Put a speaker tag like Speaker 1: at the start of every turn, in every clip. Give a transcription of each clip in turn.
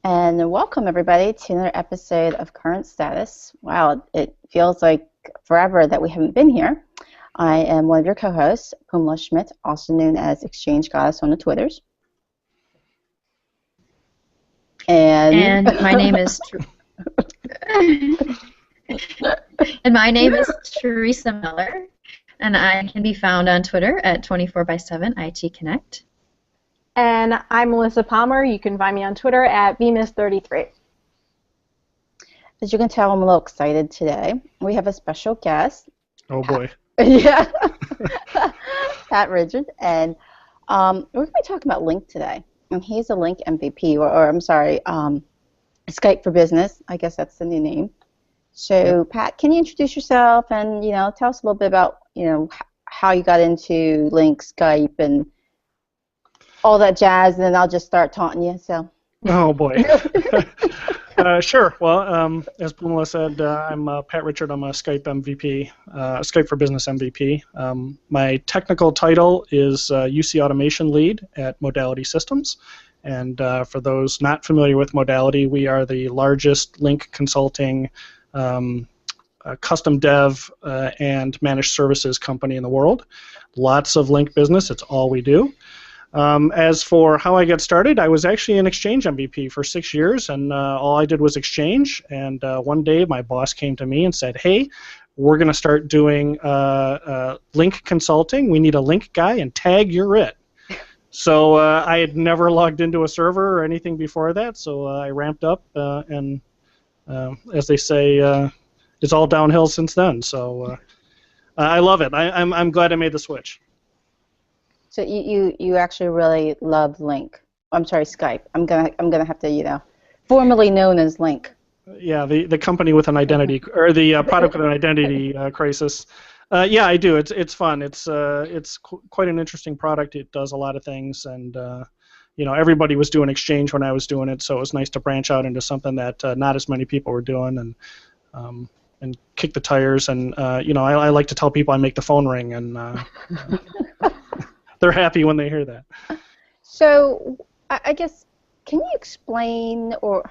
Speaker 1: And welcome everybody to another episode of Current Status. Wow, it feels like forever that we haven't been here. I am one of your co-hosts, Pumla Schmidt, also known as Exchange Goddess on the Twitters.
Speaker 2: And my name is Teresa Miller, and I can be found on Twitter at 24/7 IT Connect.
Speaker 3: And I'm Melissa Palmer. You can find me on Twitter at VMiss33.
Speaker 1: As you can tell, I'm a little excited today. We have a special guest.
Speaker 4: Oh boy.
Speaker 1: Yeah, Pat Richard, and we're going to be talking about Lync today. And he's a Lync MVP, or I'm sorry, Skype for Business. I guess that's the new name. So, Pat, can you introduce yourself and tell us a little bit about how you got into Lync, Skype, and all that jazz, and then I'll just start taunting you. So.
Speaker 4: Oh boy. Sure. Well, as Pamela said, I'm Pat Richard. I'm a Skype MVP, Skype for Business MVP. My technical title is UC Automation Lead at Modality Systems. And for those not familiar with Modality, we are the largest Lync consulting custom dev and managed services company in the world. Lots of Lync business. It's all we do. As for how I got started, I was actually an Exchange MVP for 6 years, and all I did was Exchange. And one day, my boss came to me and said, "Hey, we're going to start doing Lync consulting. We need a Lync guy, and tag, you're it." So I had never logged into a server or anything before that, so I ramped up, and as they say, it's all downhill since then. So I love it. I'm glad I made the switch.
Speaker 1: So you actually really love Lync. I'm sorry, Skype. I'm gonna have to formerly known as Lync.
Speaker 4: Yeah, the company with an identity, or the product with an identity crisis. Yeah, I do. It's fun. It's quite an interesting product. It does a lot of things, and everybody was doing Exchange when I was doing it, so it was nice to branch out into something that not as many people were doing, and kick the tires. And I like to tell people I make the phone ring, and they're happy when they hear that.
Speaker 1: So, I guess, can you explain, or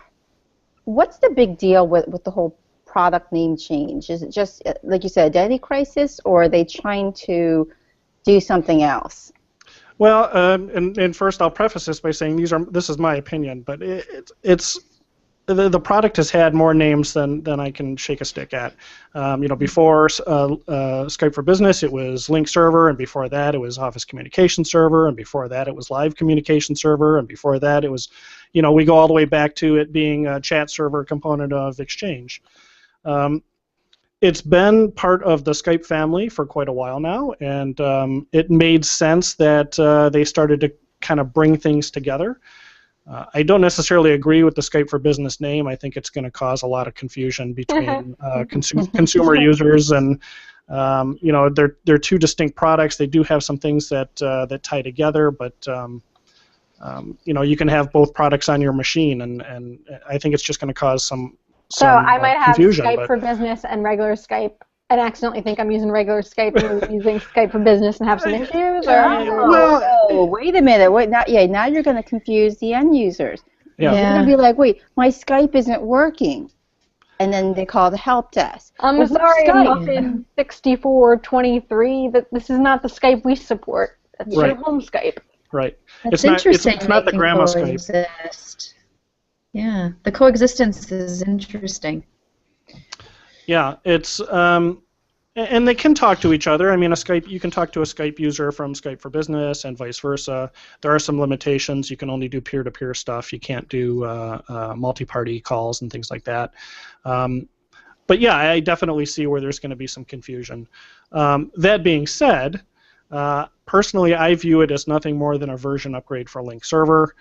Speaker 1: what's the big deal with the whole product name change? Is it just, like you said, identity crisis, or are they trying to do something else?
Speaker 4: Well, and first I'll preface this by saying this is my opinion, but it's the product has had more names than I can shake a stick at. Before Skype for Business, it was Lync Server, and before that it was Office Communication Server, and before that it was Live Communication Server, and before that it was, we go all the way back to it being a chat server component of Exchange. It's been part of the Skype family for quite a while now, and it made sense that they started to kind of bring things together. I don't necessarily agree with the Skype for Business name. I think it's going to cause a lot of confusion between consumer users, and they're two distinct products. They do have some things that tie together, but you can have both products on your machine, and I think it's just going to cause some
Speaker 3: So I might have
Speaker 4: confusion,
Speaker 3: Skype for Business and regular Skype, and accidentally think I'm using regular Skype and using Skype for Business and have some issues?
Speaker 1: Wait a minute. Now you're going to confuse the end users.
Speaker 4: Yeah.
Speaker 1: They're going to be like, wait, my Skype isn't working. And then they call the help desk.
Speaker 3: I'm sorry, Muffin 6423, that this is not the Skype we support. That's your home Skype.
Speaker 4: Right.
Speaker 2: That's
Speaker 4: interesting. It's not the grandma Skype.
Speaker 2: Yeah, the coexistence is interesting.
Speaker 4: Yeah, it's and they can talk to each other. I mean, you can talk to a Skype user from Skype for Business and vice versa. There are some limitations. You can only do peer-to-peer stuff. You can't do multi-party calls and things like that. But yeah, I definitely see where there's going to be some confusion. That being said, personally, I view it as nothing more than a version upgrade for Lync Server.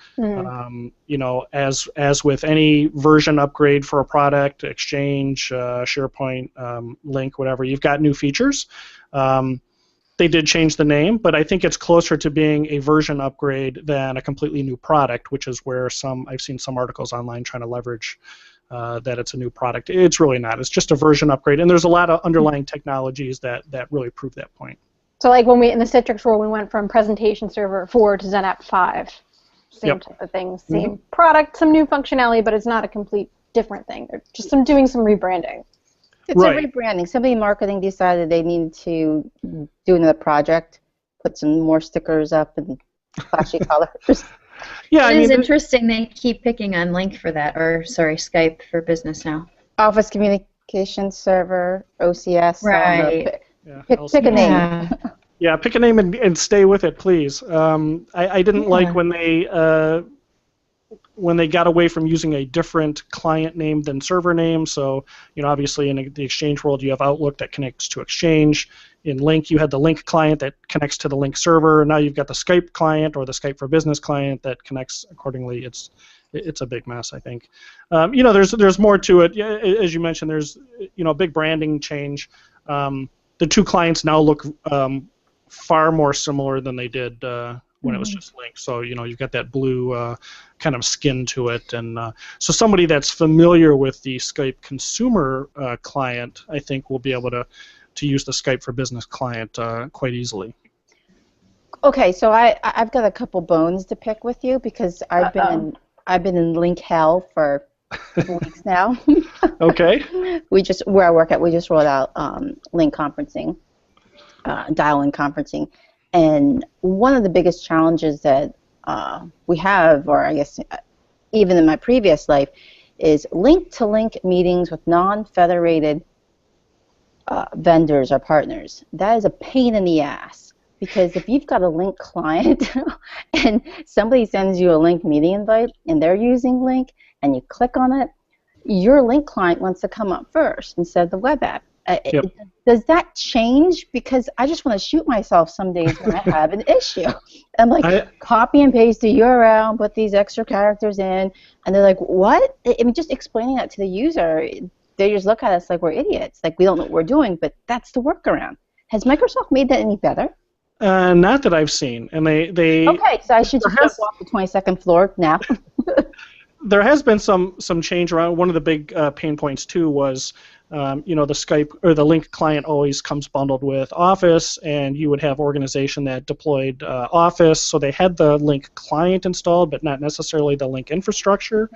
Speaker 4: As with any version upgrade for a product, Exchange, SharePoint, Lync, whatever, you've got new features. They did change the name, but I think it's closer to being a version upgrade than a completely new product, which is where I've seen some articles online trying to leverage that it's a new product. It's really not. It's just a version upgrade, and there's a lot of underlying technologies that really prove that point.
Speaker 3: So like when in the Citrix world, we went from Presentation Server 4 to XenApp 5. same type of thing, same product, some new functionality, but it's not a complete different thing. They're just doing some rebranding.
Speaker 1: It's a rebranding. Somebody in marketing decided they needed to do another project, put some more stickers up and flashy colors.
Speaker 2: Yeah, it is interesting they keep picking on Lync for that, or sorry, Skype for Business now.
Speaker 1: Office Communications Server, OCS.
Speaker 2: Right.
Speaker 1: Pick a name.
Speaker 4: Yeah, pick a name and stay with it, please. I didn't like when they got away from using a different client name than server name. So, obviously in the Exchange world, you have Outlook that connects to Exchange. In Lync, you had the Lync client that connects to the Lync server. Now you've got the Skype client or the Skype for Business client that connects accordingly. It's a big mess, I think. There's more to it. Yeah, as you mentioned, there's a big branding change. The two clients now look far more similar than they did when it was just Lync. So you've got that blue kind of skin to it, and so somebody that's familiar with the Skype consumer client, I think, will be able to use the Skype for Business client quite easily. Okay,
Speaker 1: so I've got a couple bones to pick with you because I've been in Lync hell for weeks now.
Speaker 4: Okay.
Speaker 1: Where I work at, we just rolled out Lync conferencing, dial-in conferencing, and one of the biggest challenges that we have, or I guess even in my previous life, is link-to-link meetings with non-federated vendors or partners. That is a pain in the ass, because if you've got a Lync client and somebody sends you a Lync meeting invite and they're using Lync and you click on it, your Lync client wants to come up first instead of the web app. Does that change? Because I just want to shoot myself some days when I have an issue. I'm like, copy and paste the URL and put these extra characters in, and they're like, what? I mean, just explaining that to the user, they just look at us like we're idiots, like we don't know what we're doing, but that's the workaround. Has Microsoft made that any better?
Speaker 4: Not that I've seen, and they.
Speaker 1: Okay, so I should just jump off the 22nd floor now.
Speaker 4: There has been some change around. One of the big pain points too was, the Skype or the Lync client always comes bundled with Office, and you would have organization that deployed Office, so they had the Lync client installed, but not necessarily the Lync infrastructure.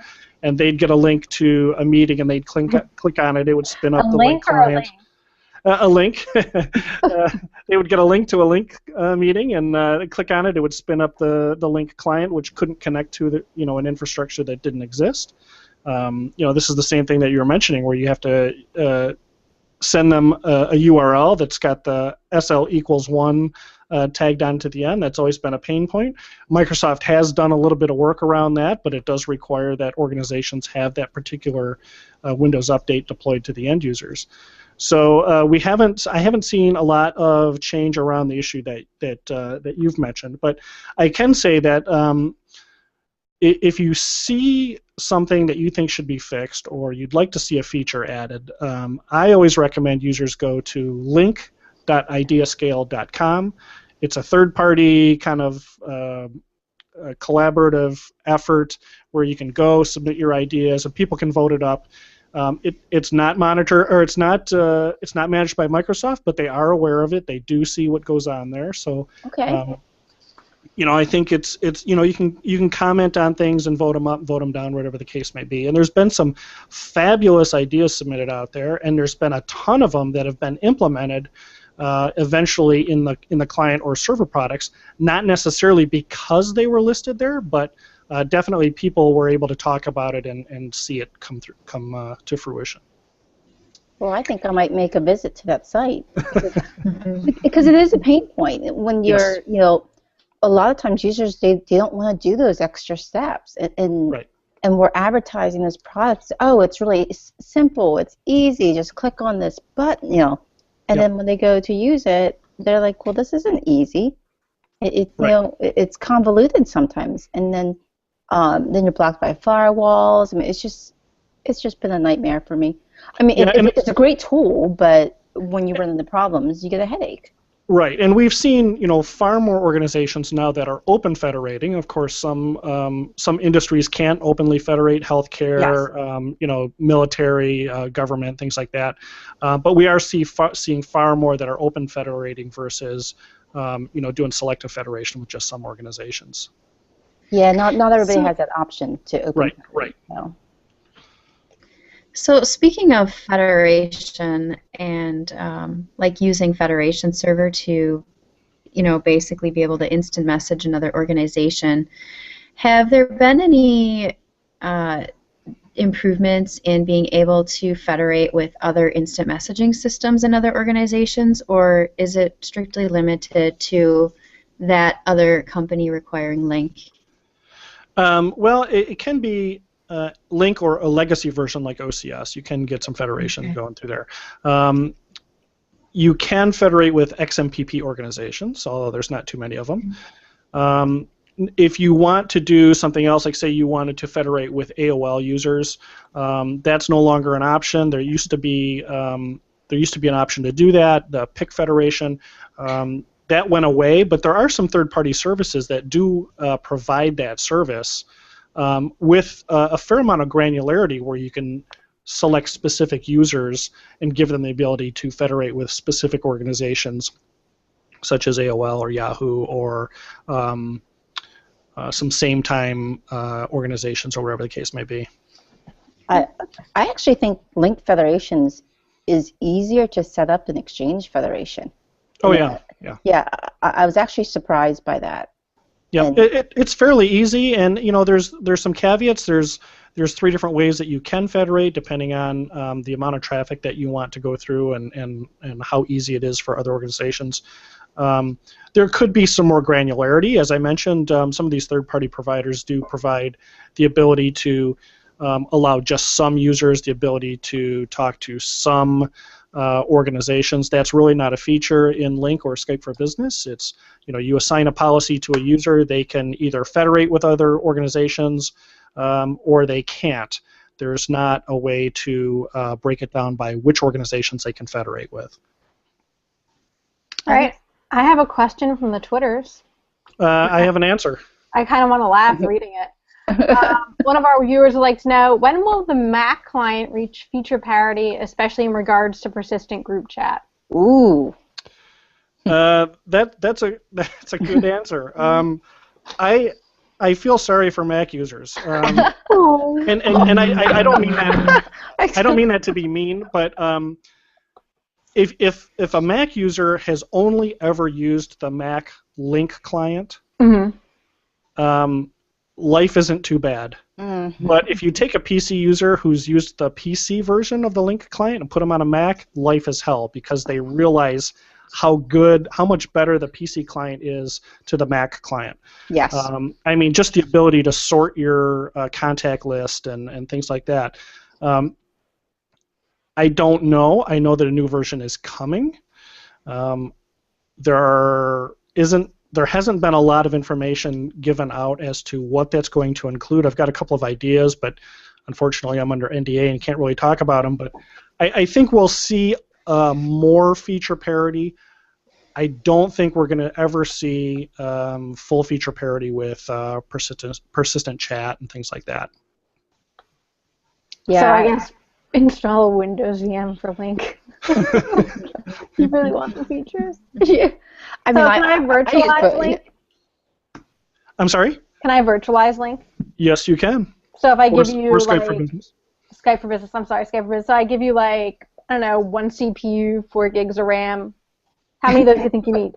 Speaker 4: And they'd get a link to a meeting, and they'd click on it. It would spin up the Lync client. A link. They would get a link to a Lync meeting, and click on it. It would spin up the Lync client, which couldn't connect to an infrastructure that didn't exist. This is the same thing that you were mentioning, where you have to send them a URL that's got the SL=1 tagged onto the end. That's always been a pain point. Microsoft has done a little bit of work around that, but it does require that organizations have that particular Windows update deployed to the end users. So I haven't seen a lot of change around the issue that you've mentioned, but I can say that if you see something that you think should be fixed, or you'd like to see a feature added, I always recommend users go to link.ideascale.com. It's a third-party kind of collaborative effort where you can go submit your ideas and people can vote it up. It's not monitored, or it's not managed by Microsoft, but they are aware of it. They do see what goes on there. So,
Speaker 1: okay.
Speaker 4: I think it's you can comment on things and vote them up, vote them down, whatever the case may be. And there's been some fabulous ideas submitted out there, and there's been a ton of them that have been implemented eventually in the client or server products. Not necessarily because they were listed there, but definitely people were able to talk about it and see it come to fruition.
Speaker 1: Well, I think I might make a visit to that site because it is a pain point when you're, a lot of times users they don't want to do those extra steps, and we're advertising this product. Oh, it's really simple, it's easy, just click on this button, and then when they go to use it, they're like, well, this isn't easy. It's convoluted sometimes, and then you're blocked by firewalls. I mean, it's just been a nightmare for me. I mean, it's a great tool, but when you run into problems, you get a headache.
Speaker 4: Right, and we've seen far more organizations now that are open federating. Of course, some industries can't openly federate, healthcare, military, government, things like that. But we are seeing far more that are open federating versus doing selective federation with just some organizations.
Speaker 1: Yeah, not everybody has that option to open.
Speaker 4: Right.
Speaker 1: So.
Speaker 2: So speaking of federation and like using Federation Server to, basically be able to instant message another organization, have there been any improvements in being able to federate with other instant messaging systems in other organizations, or is it strictly limited to that other company requiring Lync?
Speaker 4: Well, it can be Lync or a legacy version like OCS. You can get some federation going through there. You can federate with XMPP organizations, although there's not too many of them. If you want to do something else, like say you wanted to federate with AOL users, that's no longer an option. There used to be an option to do that, the PIC federation. That went away, but there are some third-party services that do provide that service with a fair amount of granularity, where you can select specific users and give them the ability to federate with specific organizations, such as AOL or Yahoo or some same-time organizations or whatever the case may be.
Speaker 1: I actually think Lync federations is easier to set up than Exchange federation.
Speaker 4: Oh yeah.
Speaker 1: Yeah, I was actually surprised by that.
Speaker 4: Yeah, it's fairly easy, and there's some caveats. There's 3 different ways that you can federate, depending on the amount of traffic that you want to go through and how easy it is for other organizations. There could be some more granularity. As I mentioned, some of these third-party providers do provide the ability to allow just some users the ability to talk to some organizations. That's really not a feature in Lync or Skype for Business. It's, you assign a policy to a user, they can either federate with other organizations or they can't. There's not a way to break it down by which organizations they can federate with.
Speaker 3: All right. I have a question from the Twitters.
Speaker 4: I have an answer.
Speaker 3: I kind of want to laugh reading it. One of our viewers would like to know, when will the Mac client reach feature parity, especially in regards to persistent group chat?
Speaker 1: Ooh.
Speaker 4: That's a good answer. I feel sorry for Mac users, and I don't mean that. I don't mean that to be mean, but if a Mac user has only ever used the Mac Lync client, life isn't too bad. But if you take a PC user who's used the PC version of the Lync client and put them on a Mac, life is hell, because they realize how much better the PC client is to the Mac client.
Speaker 1: Yes.
Speaker 4: I mean, just the ability to sort your contact list and things like that. I don't know. I know that a new version is coming. There hasn't been a lot of information given out as to what that's going to include. I've got a couple of ideas, but unfortunately I'm under NDA and can't really talk about them. But I think we'll see more feature parity. I don't think we're going to ever see full feature parity with persistent chat and things like that.
Speaker 3: Yeah. So I guess install a Windows VM for Lync. You really want the features?
Speaker 1: Yeah. I mean,
Speaker 3: can I virtualize Lync?
Speaker 4: I'm sorry?
Speaker 3: Can I virtualize Lync?
Speaker 4: Yes, you can.
Speaker 3: So if I give you
Speaker 4: Skype for Business.
Speaker 3: Skype for Business. I'm sorry, Skype for Business. So I give you I don't know, 1 CPU, 4 gigs of RAM. How many of those do you think you need?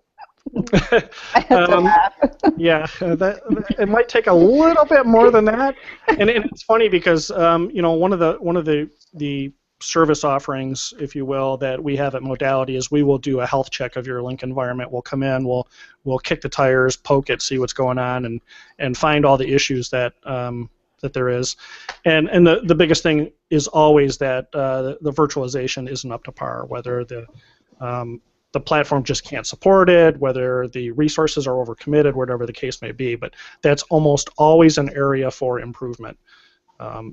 Speaker 4: Yeah, it might take a little bit more than that, and it's funny because one of the service offerings, if you will, that we have at Modality is we will do a health check of your Lync environment. We'll come in, we'll kick the tires, poke it, see what's going on, and find all the issues that there is, and the biggest thing is always that the virtualization isn't up to par, whether the platform just can't support it, whether the resources are overcommitted, whatever the case may be. But that's almost always an area for improvement.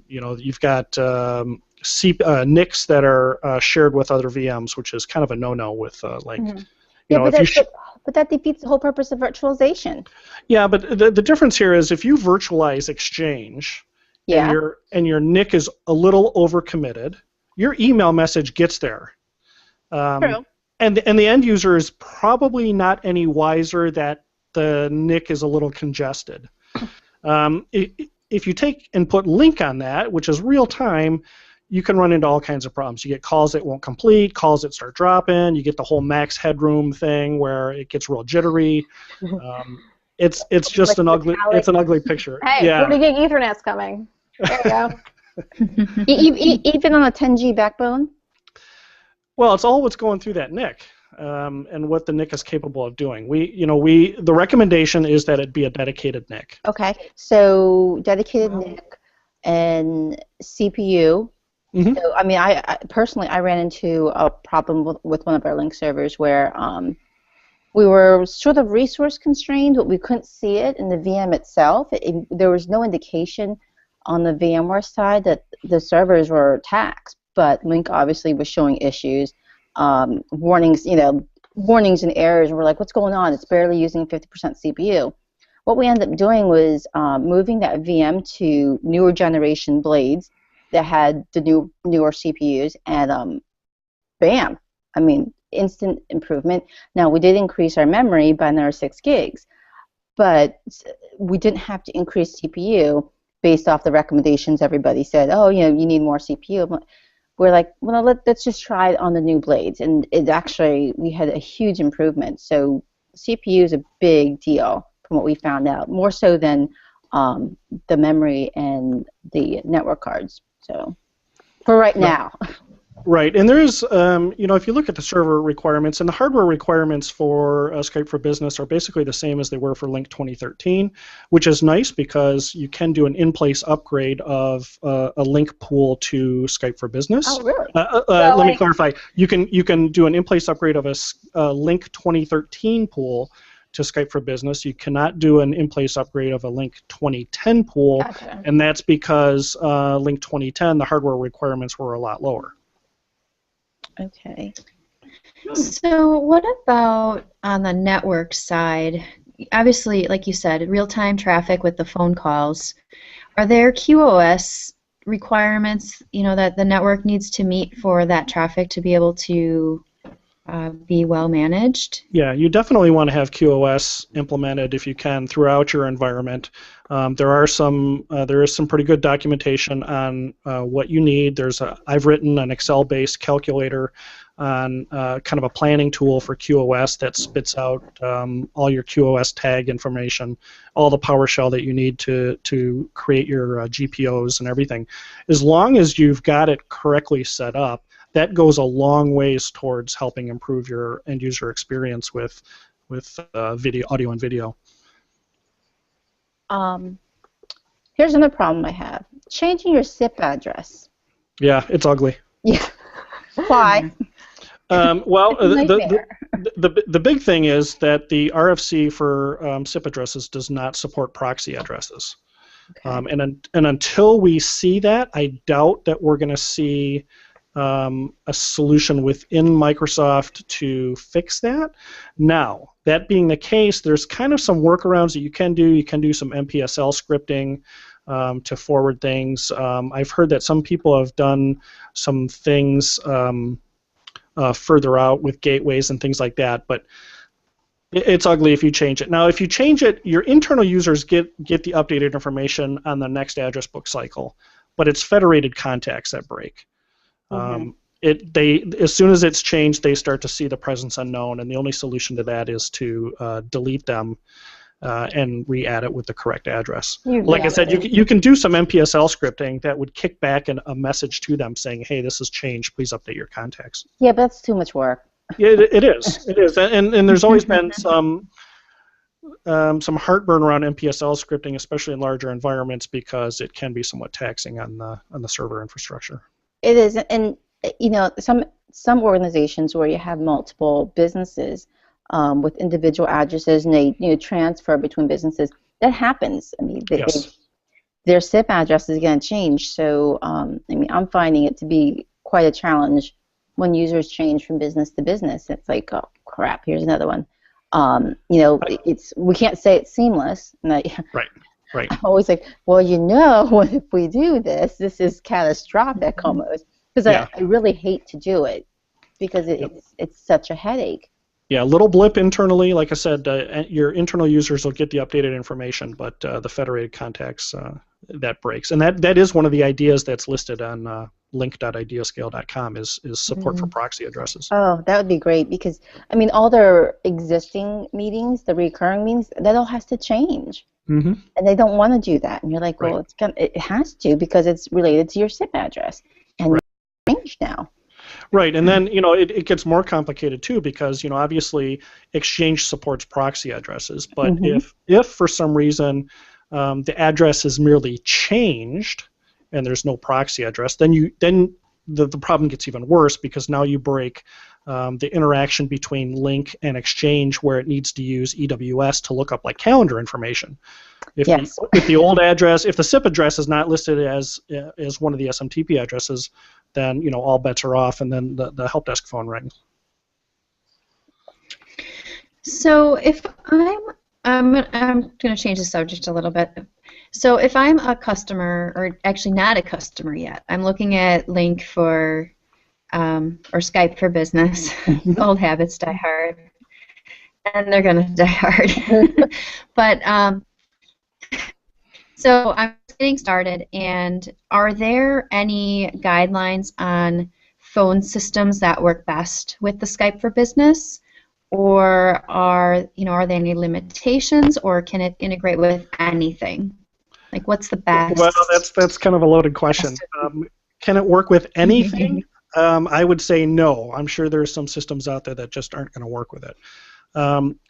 Speaker 4: You've got NICs that are shared with other VMs, which is kind of a no-no with Lync.
Speaker 1: But that defeats the whole purpose of virtualization.
Speaker 4: Yeah, but the difference here is if you virtualize Exchange, and your NIC is a little overcommitted, your email message gets there.
Speaker 1: True.
Speaker 4: And the end user is probably not any wiser that the NIC is a little congested. If you take and put Lync on that, which is real time, you can run into all kinds of problems. You get calls that won't complete, calls that start dropping. You get the whole max headroom thing where it gets real jittery. It's just
Speaker 1: Like
Speaker 4: an ugly picture.
Speaker 3: Hey,
Speaker 4: Yeah.
Speaker 3: 40 gig Ethernet's coming. There you go.
Speaker 1: Even on a 10G backbone?
Speaker 4: Well, it's all what's going through that NIC, and what the NIC is capable of doing. The recommendation is that it be a dedicated NIC.
Speaker 1: Okay, so dedicated NIC and CPU.
Speaker 4: Mm-hmm.
Speaker 1: So, I mean, I personally ran into a problem with one of our Lync servers where we were sort of resource constrained, but we couldn't see it in the VM itself. There was no indication on the VMware side that the servers were taxed, but Lync obviously was showing issues, warnings and errors, and we're like, what's going on? It's barely using 50% CPU. What we ended up doing was moving that VM to newer generation blades that had the newer CPUs, and bam! I mean, instant improvement. Now, we did increase our memory by another 6 gigs, but we didn't have to increase CPU based off the recommendations. Everybody said, oh, you need more CPU. We're like, well, let's just try it on the new blades, and we had a huge improvement. So CPU is a big deal from what we found out, more so than the memory and the network cards. So for right now.
Speaker 4: Right, and there is, if you look at the server requirements, and the hardware requirements for Skype for Business are basically the same as they were for Lync 2013, which is nice because you can do an in-place upgrade of a Lync pool to Skype for Business.
Speaker 1: Oh, really?
Speaker 4: Let me clarify. You can do an in-place upgrade of a Lync 2013 pool to Skype for Business. You cannot do an in-place upgrade of a Lync 2010 pool,
Speaker 3: Gotcha.
Speaker 4: and that's because Lync 2010, the hardware requirements were a lot lower.
Speaker 1: Okay.
Speaker 2: So what about on the network side? Obviously, like you said, real-time traffic with the phone calls. Are there QoS requirements, that the network needs to meet for that traffic to be able to be well managed?
Speaker 4: Yeah, you definitely want to have QoS implemented if you can throughout your environment. There is some pretty good documentation on what you need. I've written an Excel-based calculator on kind of a planning tool for QoS that spits out all your QoS tag information, all the PowerShell that you need to create your GPOs and everything. As long as you've got it correctly set up, that goes a long ways towards helping improve your end user experience with audio and video.
Speaker 1: Here's another problem I have. Changing your SIP address.
Speaker 4: Yeah, it's ugly.
Speaker 1: Yeah. Why?
Speaker 4: Well,
Speaker 1: Nightmare.
Speaker 4: the big thing is that the RFC for SIP addresses does not support proxy addresses.
Speaker 1: Okay.
Speaker 4: And until we see that, I doubt that we're going to see a solution within Microsoft to fix that. Now, that being the case, there's kind of some workarounds that you can do. You can do some MPSL scripting to forward things. I've heard that some people have done some things further out with gateways and things like that, but it's ugly if you change it. Now, if you change it, your internal users get the updated information on the next address book cycle, but it's federated contacts that break. As soon as it's changed, they start to see the presence unknown, and the only solution to that is to delete them and re-add it with the correct address. Like I said, you can do some MPSL scripting that would kick back a message to them saying, "Hey, this has changed. Please update your contacts."
Speaker 1: Yeah, but that's too much work.
Speaker 4: Yeah, it is. It is, and there's always been some heartburn around MPSL scripting, especially in larger environments, because it can be somewhat taxing on the server infrastructure.
Speaker 1: It is, and some organizations where you have multiple businesses with individual addresses, and they transfer between businesses. That happens. I mean,
Speaker 4: Yes.
Speaker 1: their SIP address is going to change. So, I'm finding it to be quite a challenge when users change from business to business. It's like, oh crap, here's another one. We can't say it's seamless.
Speaker 4: Right.
Speaker 1: I'm always like, well, if we do this, this is catastrophic almost. Because I really hate to do it because it's such a headache.
Speaker 4: Yeah, a little blip internally. Like I said, your internal users will get the updated information, but the federated contacts, that breaks. And that is one of the ideas that's listed on lync.ideascale.com is support for proxy addresses.
Speaker 1: Oh, that would be great because, I mean, all their existing meetings, the recurring meetings, that all has to change.
Speaker 4: Mm-hmm.
Speaker 1: And they don't want to do that. And you're like, well,
Speaker 4: Right.
Speaker 1: it has to because it's related to your SIP address. And it's changed now.
Speaker 4: Right, and then it gets more complicated too because obviously Exchange supports proxy addresses, but if for some reason the address is merely changed and there's no proxy address, then the problem gets even worse because now you break the interaction between Lync and Exchange where it needs to use EWS to look up like calendar information. If the old address, if the SIP address is not listed as one of the SMTP addresses, then all bets are off, and then the help desk phone rings.
Speaker 2: So if I'm going to change the subject a little bit. So if I'm a customer, or actually not a customer yet, I'm looking at Lync for or Skype for Business. Old habits die hard, and they're going to die hard. But so I'm getting started, and are there any guidelines on phone systems that work best with the Skype for Business, or are there any limitations, or can it integrate with anything? Like, what's the best?
Speaker 4: Well, that's kind of a loaded question. Can it work with anything? I would say no. I'm sure there's some systems out there that just aren't going to work with it.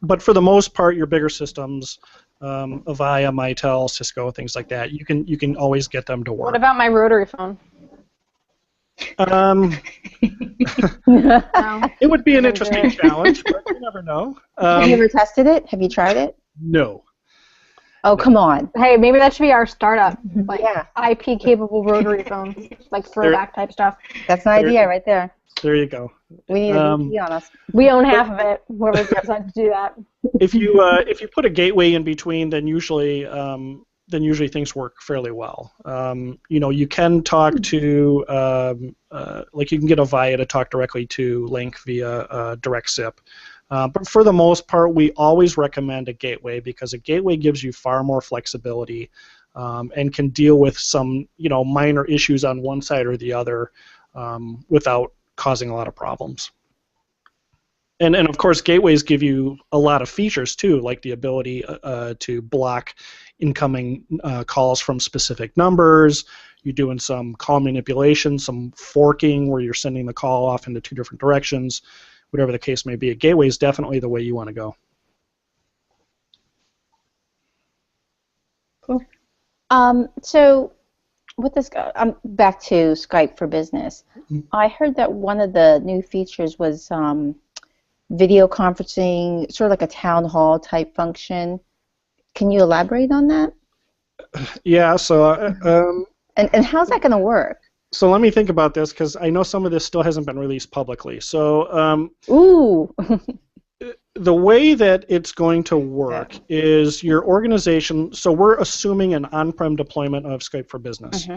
Speaker 4: But for the most part, your bigger systems, Avaya, Mitel, Cisco, things like that, you can always get them to work.
Speaker 3: What about my rotary phone?
Speaker 4: It would be an interesting challenge, but you never know.
Speaker 1: Have you ever tested it? Have you tried it?
Speaker 4: No.
Speaker 1: Oh, come on.
Speaker 3: Hey, maybe that should be our startup. Like
Speaker 1: Yeah.
Speaker 3: IP-capable rotary phones, like throwback type stuff.
Speaker 1: That's an idea right there.
Speaker 4: There you go.
Speaker 1: We need a VP on us.
Speaker 3: We own half of it. Whoever decides to do that.
Speaker 4: If you put a gateway in between, then usually things work fairly well. You can talk to like you can get Avaya to talk directly to Lync via direct SIP. But for the most part, we always recommend a gateway because a gateway gives you far more flexibility and can deal with some minor issues on one side or the other without causing a lot of problems. And of course, gateways give you a lot of features too, like the ability to block incoming calls from specific numbers. You're doing some call manipulation, some forking where you're sending the call off into two different directions. Whatever the case may be, a gateway is definitely the way you want to go.
Speaker 1: Cool. So with this, back to Skype for Business. I heard that one of the new features was video conferencing, sort of like a town hall type function. Can you elaborate on that?
Speaker 4: Yeah. So.
Speaker 1: And how's that going to work?
Speaker 4: So let me think about this because I know some of this still hasn't been released publicly. So
Speaker 1: ooh.
Speaker 4: The way that it's going to work is your organization. So we're assuming an on-prem deployment of Skype for Business.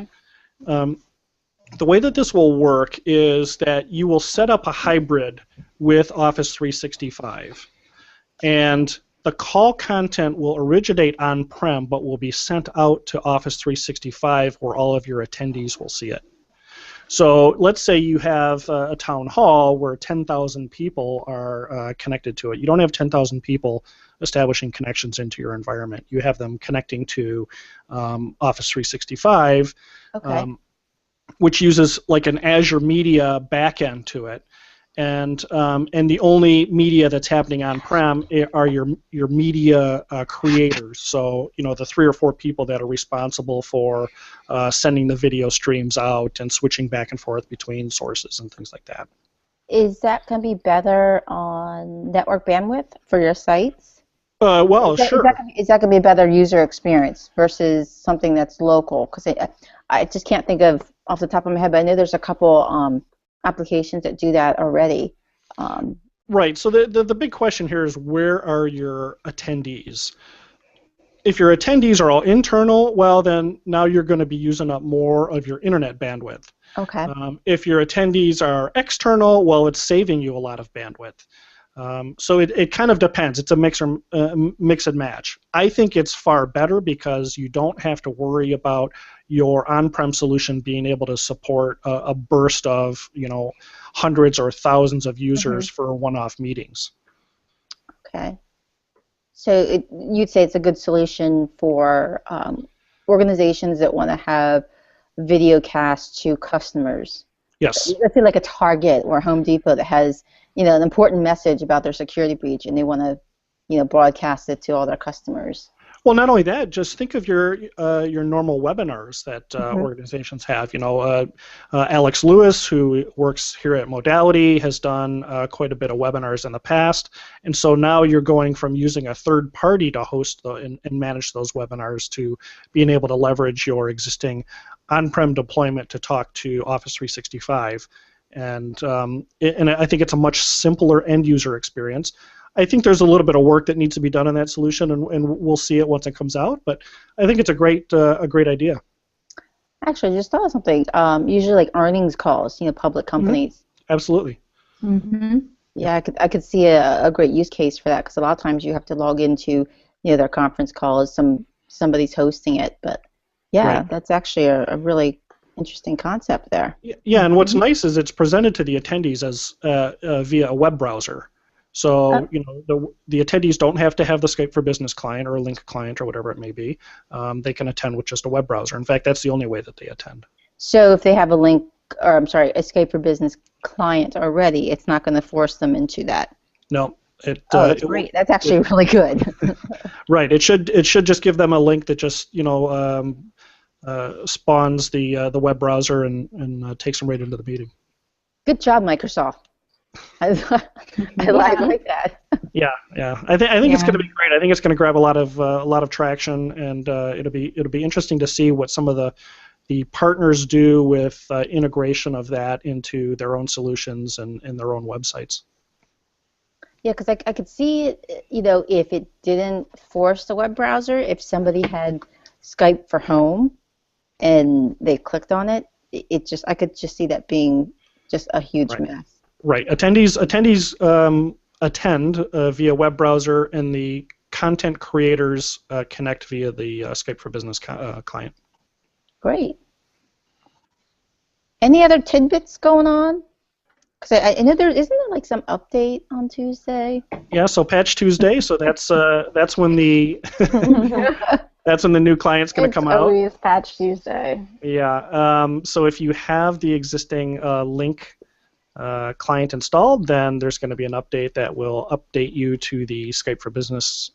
Speaker 4: The way that this will work is that you will set up a hybrid with Office 365, and the call content will originate on-prem, but will be sent out to Office 365 where all of your attendees will see it. So let's say you have a town hall where 10,000 people are connected to it. You don't have 10,000 people establishing connections into your environment. You have them connecting to Office 365, which uses like an Azure Media backend to it. And the only media that's happening on-prem are your media creators. So the 3 or 4 people that are responsible for sending the video streams out and switching back and forth between sources and things like that.
Speaker 1: Is that going to be better on network bandwidth for your sites?
Speaker 4: Well, sure.
Speaker 1: Is that going to be a better user experience versus something that's local? Because I just can't think of off the top of my head, but I know there's a couple applications that do that already.
Speaker 4: Right. So the big question here is, where are your attendees? If your attendees are all internal, well, then now you're going to be using up more of your internet bandwidth.
Speaker 1: Okay.
Speaker 4: If your attendees are external, well, it's saving you a lot of bandwidth. So it kind of depends. It's a mix and match. I think it's far better because you don't have to worry about your on-prem solution being able to support a burst of hundreds or thousands of users for one-off meetings.
Speaker 1: Okay. So you'd say it's a good solution for organizations that want to have video cast to customers.
Speaker 4: Yes.
Speaker 1: Let's say like a Target or Home Depot that has an important message about their security breach, and they want to broadcast it to all their customers.
Speaker 4: Well, not only that, just think of your normal webinars that organizations have. Alex Lewis, who works here at Modality, has done quite a bit of webinars in the past, and so now you're going from using a third party to host and manage those webinars to being able to leverage your existing on-prem deployment to talk to Office 365, and I think it's a much simpler end-user experience. I think there's a little bit of work that needs to be done on that solution, and we'll see it once it comes out. But I think it's a great idea.
Speaker 1: Actually, I just thought of something. Usually, like earnings calls, public companies.
Speaker 4: Absolutely.
Speaker 1: Yeah, I could see a great use case for that, because a lot of times you have to log into their conference calls. Somebody's hosting it, but yeah,
Speaker 4: right.
Speaker 1: That's actually a really interesting concept there.
Speaker 4: Yeah, and what's nice is it's presented to the attendees as via a web browser. So the attendees don't have to have the Skype for Business client or a Lync client or whatever it may be. They can attend with just a web browser. In fact, that's the only way that they attend.
Speaker 1: So if they have a a Skype for Business client already, it's not going to force them into that.
Speaker 4: No.
Speaker 1: That's great. That's actually really good.
Speaker 4: Right. It should just give them a link that just spawns the web browser and takes them right into the meeting.
Speaker 1: Good job, Microsoft. I like that.
Speaker 4: Yeah. I think it's going to be great. I think it's going to grab a lot of traction, and it'll be interesting to see what some of the partners do with integration of that into their own solutions and their own websites.
Speaker 1: Yeah, because I could see it, if it didn't force the web browser, if somebody had Skype for Home and they clicked on it, I could just see that being just a huge mess.
Speaker 4: Right. Attendees attend via web browser, and the content creators connect via the Skype for Business client.
Speaker 1: Great. Any other tidbits going on? Because I know isn't there like some update on Tuesday?
Speaker 4: Yeah. So Patch Tuesday. So that's when the that's when the new client's going to come out.
Speaker 3: It's always Patch Tuesday.
Speaker 4: Yeah. So if you have the existing Lync client installed, then there's going to be an update that will update you to the Skype for Business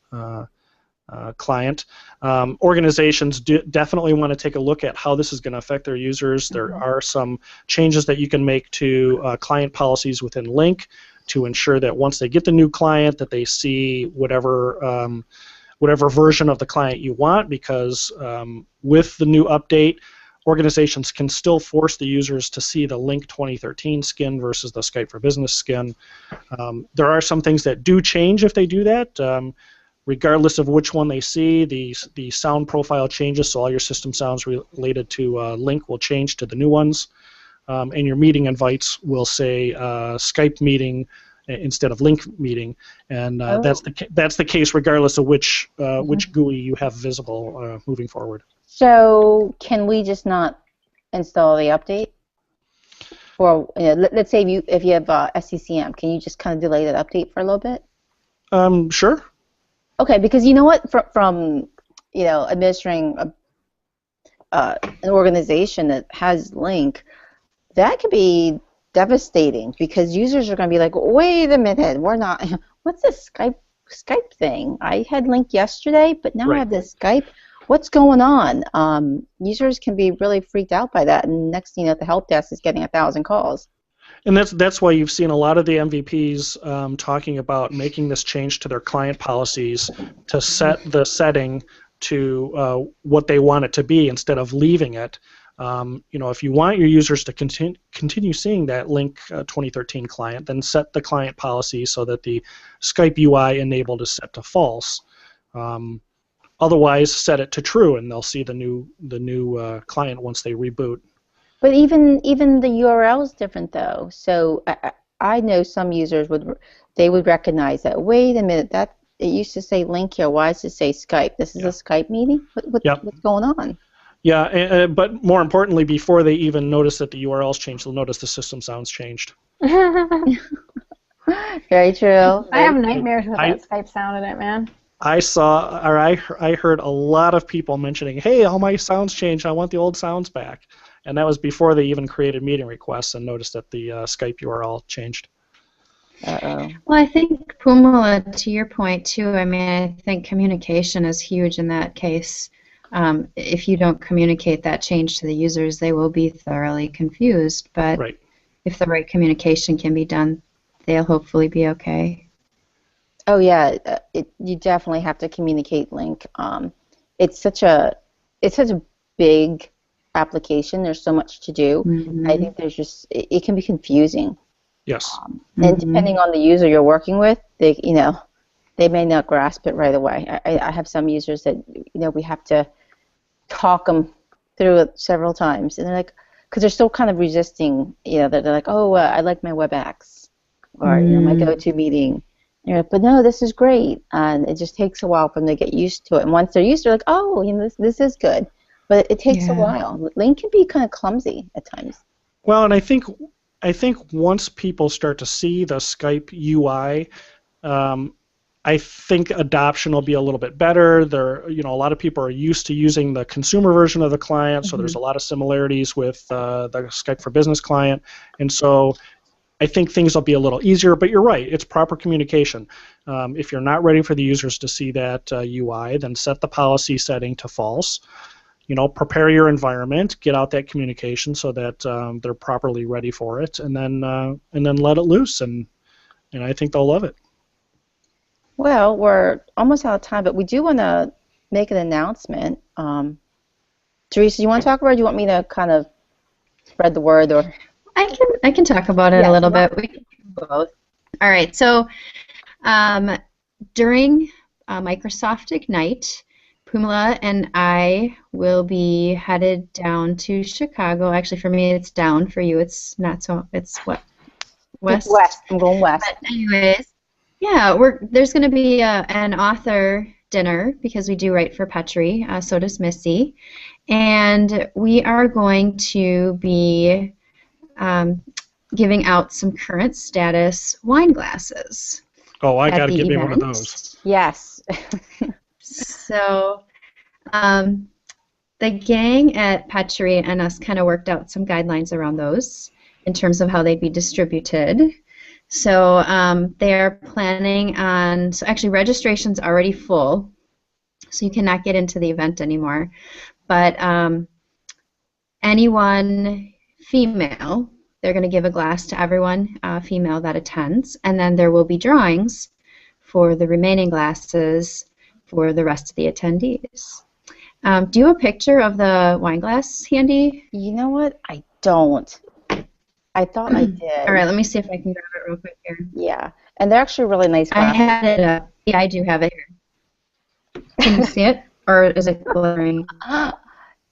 Speaker 4: client. Organizations definitely want to take a look at how this is going to affect their users. There are some changes that you can make to client policies within Lync to ensure that once they get the new client, that they see whatever version of the client you want, because with the new update, organizations can still force the users to see the Lync 2013 skin versus the Skype for Business skin. There are some things that do change if they do that. Regardless of which one they see, the sound profile changes, so all your system sounds related to Lync will change to the new ones. And your meeting invites will say Skype meeting instead of Lync meeting, and that's the case regardless of which GUI you have visible moving forward.
Speaker 1: So can we just not install the update? Or let's say if you have SCCM, can you just kind of delay that update for a little bit?
Speaker 4: Sure.
Speaker 1: Okay, because you know what, from administering an organization that has Lync, that could be devastating, because users are going to be like, wait a minute, what's this Skype thing? I had Lync yesterday, but now I have this Skype. What's going on? Users can be really freaked out by that, and next thing you know, the help desk is getting 1,000 calls.
Speaker 4: And that's why you've seen a lot of the MVPs talking about making this change to their client policies to set the setting to what they want it to be instead of leaving it. If you want your users to continue seeing that Lync 2013 client, then set the client policy so that the Skype UI enabled is set to false. Otherwise, set it to true, and they'll see the new client once they reboot.
Speaker 1: But even the URL is different though. So I know some users they would recognize that. Wait a minute, that it used to say Lync here. Why does it say Skype? This is a Skype meeting.
Speaker 4: Yep.
Speaker 1: What's going on?
Speaker 4: Yeah, but more importantly, before they even notice that the URL's changed, they'll notice the system sounds changed.
Speaker 1: Very true.
Speaker 3: I have nightmares with that Skype sound in it, man.
Speaker 4: I heard a lot of people mentioning, hey, all my sounds changed. I want the old sounds back. And that was before they even created meeting requests and noticed that the Skype URL changed.
Speaker 1: Uh-oh.
Speaker 2: Well, I think, Pumala, to your point, too, I mean, I think communication is huge in that case. If you don't communicate that change to the users, they will be thoroughly confused. But if the right communication can be done, they'll hopefully be okay.
Speaker 1: Oh yeah, you definitely have to communicate Lync. It's such a big application. There's so much to do.
Speaker 2: Mm-hmm.
Speaker 1: I think there's just it can be confusing.
Speaker 4: Yes.
Speaker 1: And depending on the user you're working with, they may not grasp it right away. I have some users that we have to talk them through it several times, and they're like, because they're still kind of resisting. They're like, oh, I like my WebEx, or my GoToMeeting. But no, this is great, and it just takes a while for them to get used to it. And once they're used to it, like, oh, this is good, but it takes a while. Lync can be kind of clumsy at times.
Speaker 4: Well, and I think once people start to see the Skype UI, I think adoption will be a little bit better. A lot of people are used to using the consumer version of the client, so there's a lot of similarities with the Skype for Business client, and so I think things will be a little easier. But you're right; it's proper communication. If you're not ready for the users to see that UI, then set the policy setting to false. Prepare your environment, get out that communication so that they're properly ready for it, and then let it loose, and I think they'll love it.
Speaker 1: Well, we're almost out of time, but we do want to make an announcement. Teresa, you want to talk about it, or do you want me to kind of spread the word? Or
Speaker 2: I can talk about it a little bit. We can do both. All right. So during Microsoft Ignite, Pumala and I will be headed down to Chicago. Actually, for me, it's down. For you, it's not so. It's what? West.
Speaker 1: It's west. I'm going west.
Speaker 2: But anyways, yeah, there's going to be an author dinner because we do write for Petri. So does Missy, and we are going to be giving out some current status wine glasses.
Speaker 4: Oh, I got to get me one of those.
Speaker 1: Yes.
Speaker 2: So the gang at Petri and us kind of worked out some guidelines around those in terms of how they'd be distributed. So they're planning on, so actually registration's already full, so you cannot get into the event anymore. But anyone female, they're going to give a glass to everyone female that attends, and then there will be drawings for the remaining glasses for the rest of the attendees. Do you have a picture of the wine glass handy?
Speaker 1: You know what? I don't. I thought I did.
Speaker 2: All right, let me see if I can grab it real quick here.
Speaker 1: Yeah, and they're actually really nice glasses.
Speaker 2: I had it up. Yeah, I do have it here. Can you see it? Or is it blurry?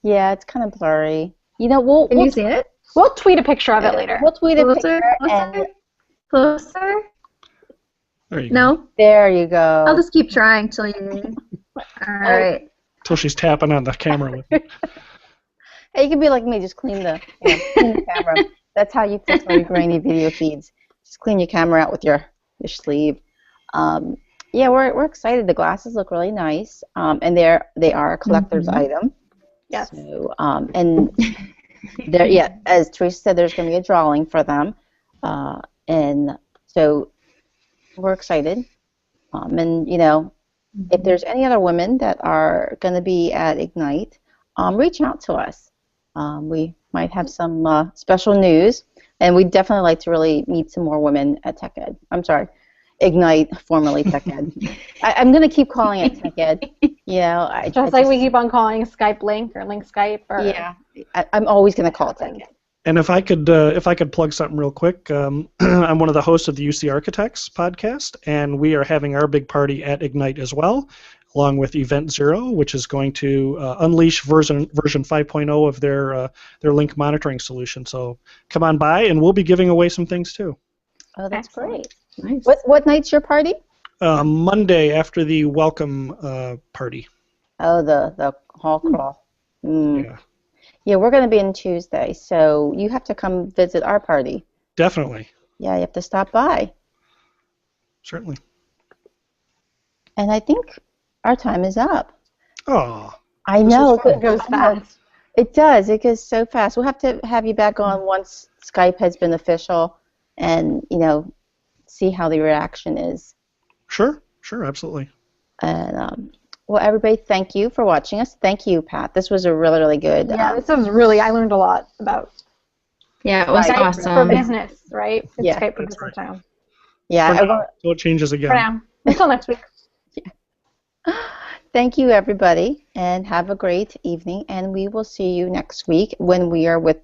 Speaker 1: Yeah, it's kind of blurry. Can
Speaker 2: you see it?
Speaker 3: We'll tweet a picture of it later.
Speaker 1: We'll tweet a
Speaker 2: Closer?
Speaker 1: picture.
Speaker 2: Closer?
Speaker 4: There you go.
Speaker 2: No?
Speaker 1: There you go.
Speaker 2: I'll just keep trying till you... All right.
Speaker 4: Till she's tapping on the camera with it.
Speaker 1: Hey, you can be like me, just clean the camera. That's how you fix all your grainy video feeds. Just clean your camera out with your sleeve. Yeah, we're excited. The glasses look really nice, and they are a collector's item.
Speaker 3: Yes.
Speaker 1: So, and as Teresa said, there's going to be a drawing for them, and so we're excited. And if there's any other women that are going to be at Ignite, reach out to us. We might have some special news, and we'd definitely like to really meet some more women at TechEd. I'm sorry, Ignite, formerly TechEd. I'm going to keep calling it TechEd.
Speaker 3: Just like we keep on calling Skype Lync or Lync Skype. Or...
Speaker 1: Yeah, I'm always going to call it TechEd.
Speaker 4: And if I could plug something real quick, I'm one of the hosts of the UC Architects podcast, and we are having our big party at Ignite as well, along with Event Zero, which is going to unleash version 5.0 of their Lync monitoring solution. So come on by, and we'll be giving away some things too.
Speaker 1: Oh, that's
Speaker 3: Excellent.
Speaker 1: great.
Speaker 2: Nice.
Speaker 1: What night's your party?
Speaker 4: Monday after the welcome party.
Speaker 1: Oh, the hall crawl. Mm.
Speaker 4: Yeah,
Speaker 1: Yeah, we're going to be in Tuesday, so you have to come visit our party.
Speaker 4: definitely.
Speaker 1: Yeah, you have to stop by.
Speaker 4: Certainly.
Speaker 1: And I think our time is up.
Speaker 4: Oh,
Speaker 1: I
Speaker 4: This
Speaker 1: know.
Speaker 4: was fun.
Speaker 3: It goes
Speaker 1: I know.
Speaker 3: fast.
Speaker 1: It does. It goes so fast. We'll have to have you back on once Skype has been official and, see how the reaction is.
Speaker 4: sure, absolutely.
Speaker 1: And, well, everybody, thank you for watching us. Thank you, Pat. This was a really, really good.
Speaker 3: Yeah, this was really, I learned a lot about
Speaker 2: Yeah, it was
Speaker 1: Skype
Speaker 2: awesome.
Speaker 3: for business, right? It's
Speaker 1: Yeah.
Speaker 3: Skype for
Speaker 4: That's
Speaker 3: business
Speaker 4: right.
Speaker 3: now.
Speaker 1: Yeah,
Speaker 4: For
Speaker 1: I
Speaker 4: now,
Speaker 1: want.
Speaker 4: so it changes
Speaker 3: For
Speaker 4: again.
Speaker 3: now. Until next week.
Speaker 1: Thank you, everybody, and have a great evening. And we will see you next week when we are with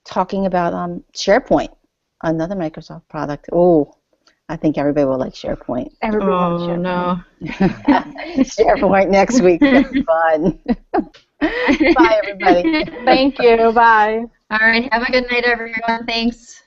Speaker 1: talking about SharePoint, another Microsoft product. Oh, I think everybody will like SharePoint.
Speaker 3: Everybody loves
Speaker 2: Oh,
Speaker 3: SharePoint.
Speaker 2: no.
Speaker 1: SharePoint next week. That's fun. Bye, everybody.
Speaker 3: Thank you. Bye.
Speaker 2: All right, have a good night, everyone. Thanks.